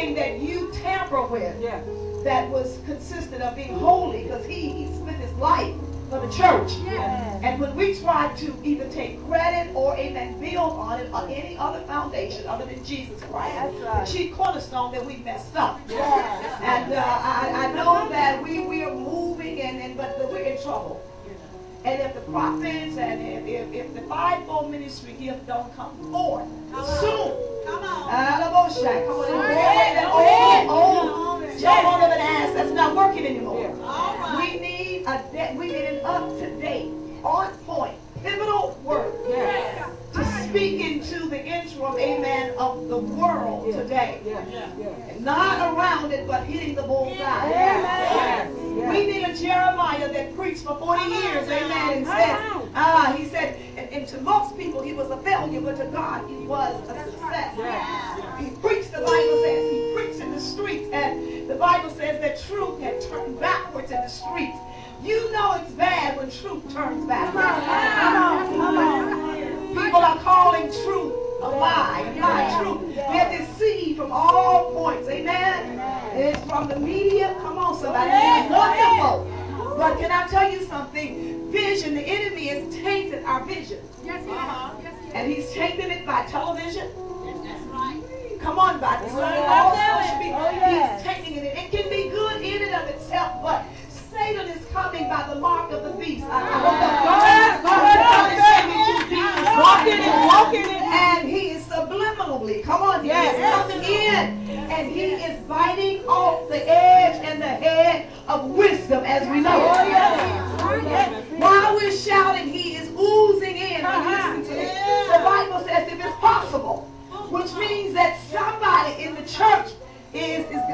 everything that you tamper with that was consistent of being holy, because he spent his life for the church. And when we try to either take credit or amen, build on it on any other foundation other than Jesus Christ, the chief cornerstone, that we messed up. And I know that we are moving, but we're in trouble. And if the prophets and if the fivefold ministry gift don't come forth soon, come on, jump on them and ask, that's not working anymore. We need an up-to-date, on point, pivotal word to speak into the interim, amen, of the world today. Not around it, but hitting the bullseye. We need a Jeremiah that preached for 40 years, amen, and said, he said, and to most people he was a failure, but to God he was a success. He preached, the Bible says, he preached in the streets, and the Bible says that truth had turned backwards in the streets. You know it's bad when truth turns backwards. People are calling truth a lie, not truth. They're deceived from all points, amen? It's from the media. Come on, somebody. It's wonderful. But can I tell you something? Vision, the enemy has tainted our vision. And he's tainted it by television. Come on, by all social media. He's tainting it. It can be good in and of itself, but Satan is coming by the mark of the beast. Walking in, and he is subliminally, come on, he is coming in, and he is biting off the edge and the head of wisdom, as we know. While we're shouting, he is oozing in. Listen to this. The Bible says if it's possible, which means that somebody in the church is going to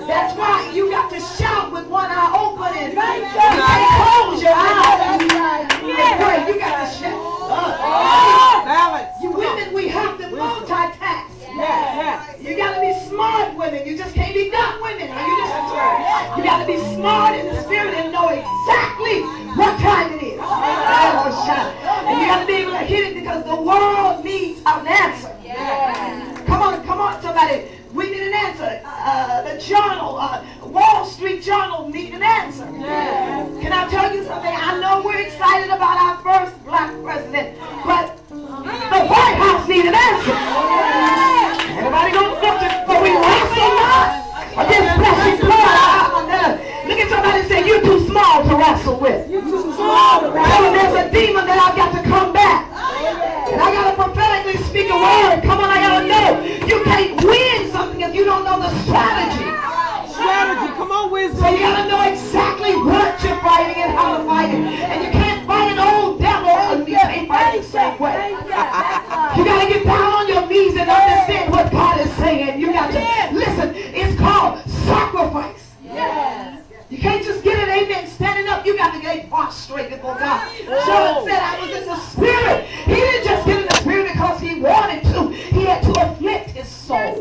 that's why you got to shout with one eye open and you can't close your eyes. You got to shout. You women, we have to multitask. You got to be smart women. You just can't be dumb women. You got to be smart in the spirit and know exactly what time it is. And you got to be able to hit it because the world needs an answer. Come on, somebody. We need an answer. The journal, Wall Street Journal need an answer. Can I tell you something? I know we're excited about our first black president, but the White House need an answer. Everybody gonna look at, but we wrestle not against flesh and blood. Look at somebody and say, you're too small to wrestle with. You're too small to wrestle with. There's a demon that I've got to combat. And I got to prophetically speak a word. Come on, I got to know. You can't win something if you don't know the strategy. Come on, wisdom. So you got to know exactly what you're fighting and how to fight it. And you can't fight an old devil and you can't fight it the same way. You got to get down on your knees and understand what God is saying. You got to listen. It's called sacrifice. You can't just get it, amen, standing up. You got to get prostrate before God. Job said, I was in the spirit. He didn't just get in the spirit because he wanted to. He had to afflict his soul.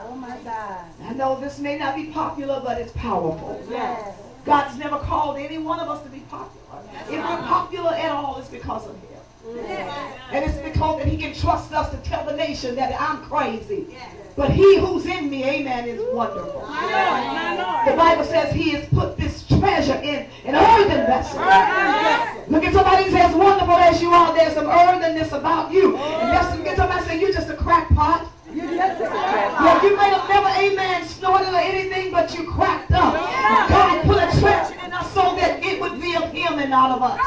Oh my God. I know this may not be popular, but it's powerful. God's never called any one of us to be popular. If we're popular at all, it's because of him. And it's because that he can trust us to tell the nation that I'm crazy. But he who's in me, amen, is wonderful. The Bible says he has put this treasure in an earthen vessel. Look at somebody and say, as wonderful as you are, there's some earthenness about you. And look at somebody and say, you're just a crackpot. Yeah, you may have never, amen, snorted or anything, but you cracked up. God put a treasure in us so that it would be of him and not of us.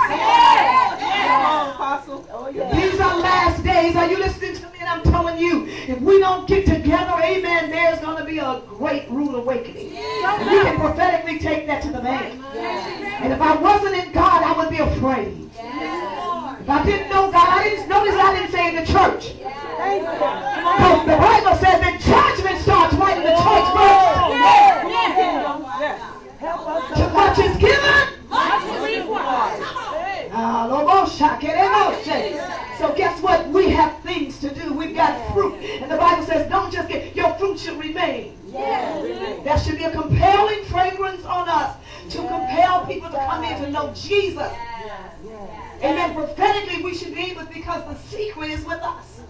These are last days. Are you listening to me? And I'm telling you, if we don't get together, amen, there's going to be a great rude awakening. And you can prophetically take that to the bank. And if I wasn't in God, I would be afraid. If I didn't know God, I didn't say in the church. Because the Bible says that judgment starts right in the church first. Too much is given. Much is required. So guess what? We have things to do. We've got fruit. And the Bible says, don't just get, your fruit should remain. There should be a compelling fragrance on us to compel people to come in to know Jesus. Amen. Prophetically, we should be able, because the secret is with us.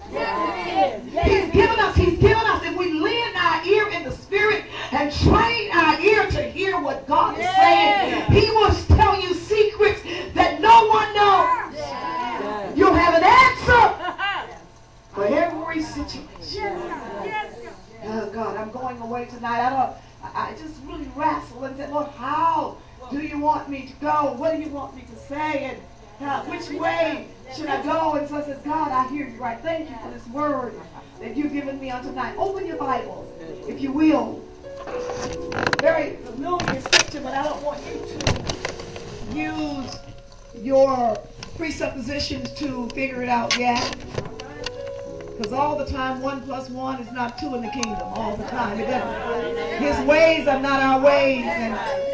You'll have an answer for every situation. Oh God, I'm going away tonight. I just really wrestle and said, Lord, how do you want me to go? What do you want me to say? And which way should I go? And so I said, God, I hear you right. Thank you for this word that you've given me on tonight. Open your Bible, if you will. Very familiar scripture, but I don't want you to use your presuppositions to figure it out yet. Because all the time, 1 + 1 is not 2 in the kingdom. All the time. His ways are not our ways. And